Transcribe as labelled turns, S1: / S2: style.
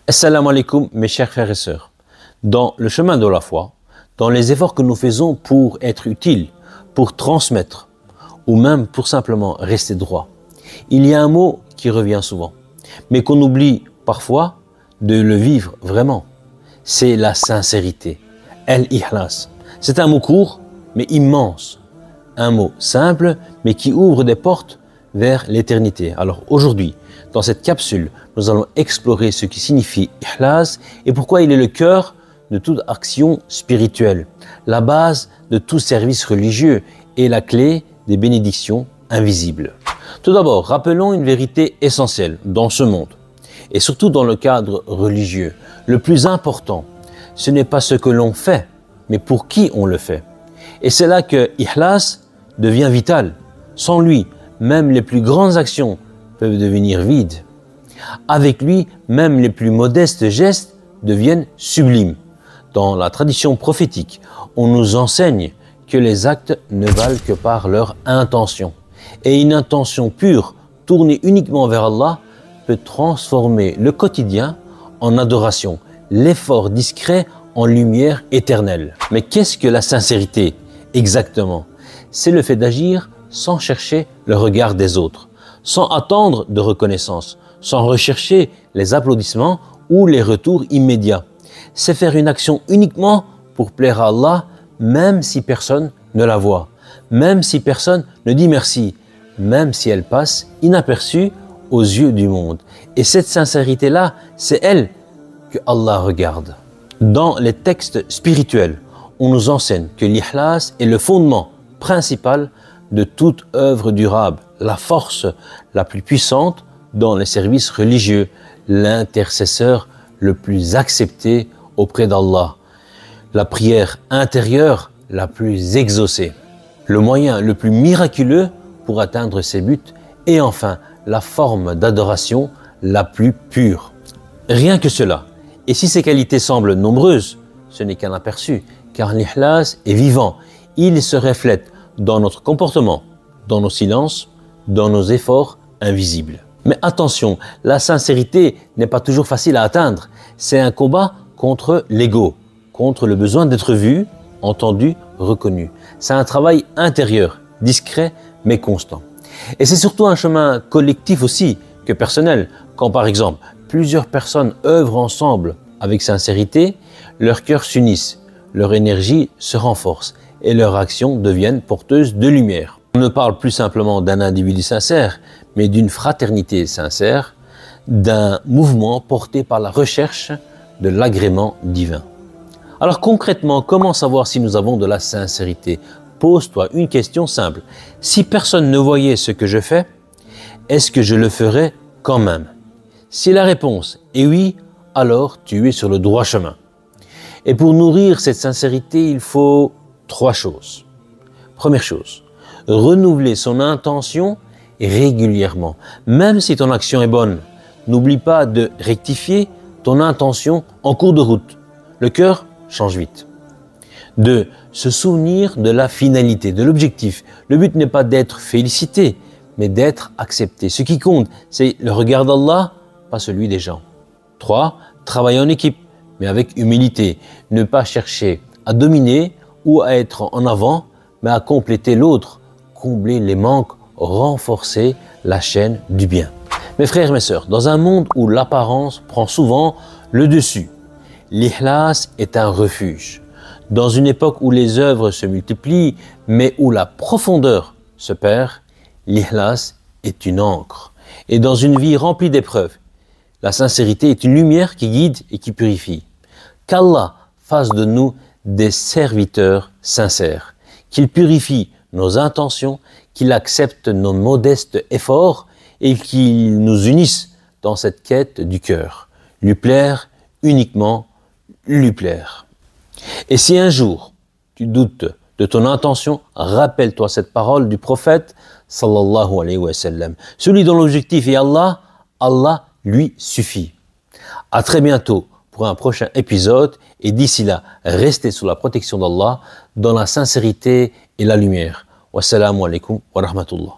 S1: Assalamu alaikum mes chers frères et sœurs. Dans le chemin de la foi, dans les efforts que nous faisons pour être utiles, pour transmettre, ou même pour simplement rester droit, il y a un mot qui revient souvent, mais qu'on oublie parfois de le vivre vraiment. C'est la sincérité, al-ikhlas. C'est un mot court, mais immense. Un mot simple, mais qui ouvre des portes vers l'éternité. Alors aujourd'hui, dans cette capsule, nous allons explorer ce qui signifie ikhlas et pourquoi il est le cœur de toute action spirituelle, la base de tout service religieux et la clé des bénédictions invisibles. Tout d'abord, rappelons une vérité essentielle dans ce monde et surtout dans le cadre religieux. Le plus important, ce n'est pas ce que l'on fait, mais pour qui on le fait. Et c'est là que ikhlas devient vital. Sans lui, même les plus grandes actions peuvent devenir vides. Avec lui, même les plus modestes gestes deviennent sublimes. Dans la tradition prophétique, on nous enseigne que les actes ne valent que par leur intention. Et une intention pure, tournée uniquement vers Allah, peut transformer le quotidien en adoration, l'effort discret en lumière éternelle. Mais qu'est-ce que la sincérité exactement? C'est le fait d'agir sans chercher le regard des autres, sans attendre de reconnaissance, sans rechercher les applaudissements ou les retours immédiats. C'est faire une action uniquement pour plaire à Allah, même si personne ne la voit, même si personne ne dit merci, même si elle passe inaperçue aux yeux du monde. Et cette sincérité-là, c'est elle que Allah regarde. Dans les textes spirituels, on nous enseigne que l'ikhlas est le fondement principal de toute œuvre durable, la force la plus puissante dans les services religieux, l'intercesseur le plus accepté auprès d'Allah, la prière intérieure la plus exaucée, le moyen le plus miraculeux pour atteindre ses buts et enfin la forme d'adoration la plus pure. Rien que cela. Et si ces qualités semblent nombreuses, ce n'est qu'un aperçu, car l'ikhlas est vivant. Il se reflète dans notre comportement, dans nos silences, dans nos efforts invisibles. Mais attention, la sincérité n'est pas toujours facile à atteindre. C'est un combat contre l'ego, contre le besoin d'être vu, entendu, reconnu. C'est un travail intérieur, discret mais constant. Et c'est surtout un chemin collectif aussi que personnel. Quand par exemple, plusieurs personnes œuvrent ensemble avec sincérité, leurs cœurs s'unissent, leur énergie se renforce et leurs actions deviennent porteuses de lumière. On ne parle plus simplement d'un individu sincère, mais d'une fraternité sincère, d'un mouvement porté par la recherche de l'agrément divin. Alors concrètement, comment savoir si nous avons de la sincérité? Pose-toi une question simple. Si personne ne voyait ce que je fais, est-ce que je le ferais quand même? Si la réponse est oui, alors tu es sur le droit chemin. Et pour nourrir cette sincérité, il faut 3 choses. Première chose, renouveler son intention régulièrement. Même si ton action est bonne, n'oublie pas de rectifier ton intention en cours de route. Le cœur change vite. 2. Se souvenir de la finalité, de l'objectif. Le but n'est pas d'être félicité, mais d'être accepté. Ce qui compte, c'est le regard d'Allah, pas celui des gens. 3. Travailler en équipe, mais avec humilité. Ne pas chercher à dominer ou à être en avant, mais à compléter l'autre, combler les manques, renforcer la chaîne du bien. Mes frères et mes sœurs, dans un monde où l'apparence prend souvent le dessus, l'ikhlas est un refuge. Dans une époque où les œuvres se multiplient, mais où la profondeur se perd, l'ikhlas est une encre. Et dans une vie remplie d'épreuves, la sincérité est une lumière qui guide et qui purifie. Qu'Allah fasse de nous des serviteurs sincères, qu'il purifie nos intentions, qu'il accepte nos modestes efforts et qu'il nous unisse dans cette quête du cœur. Lui plaire, uniquement lui plaire. Et si un jour tu doutes de ton intention, rappelle-toi cette parole du prophète sallallahu alayhi wa sallam. Celui dont l'objectif est Allah, Allah lui suffit. À très bientôt pour un prochain épisode et d'ici là, restez sous la protection d'Allah dans la sincérité et la lumière. Wassalamu alaikum wa rahmatullah.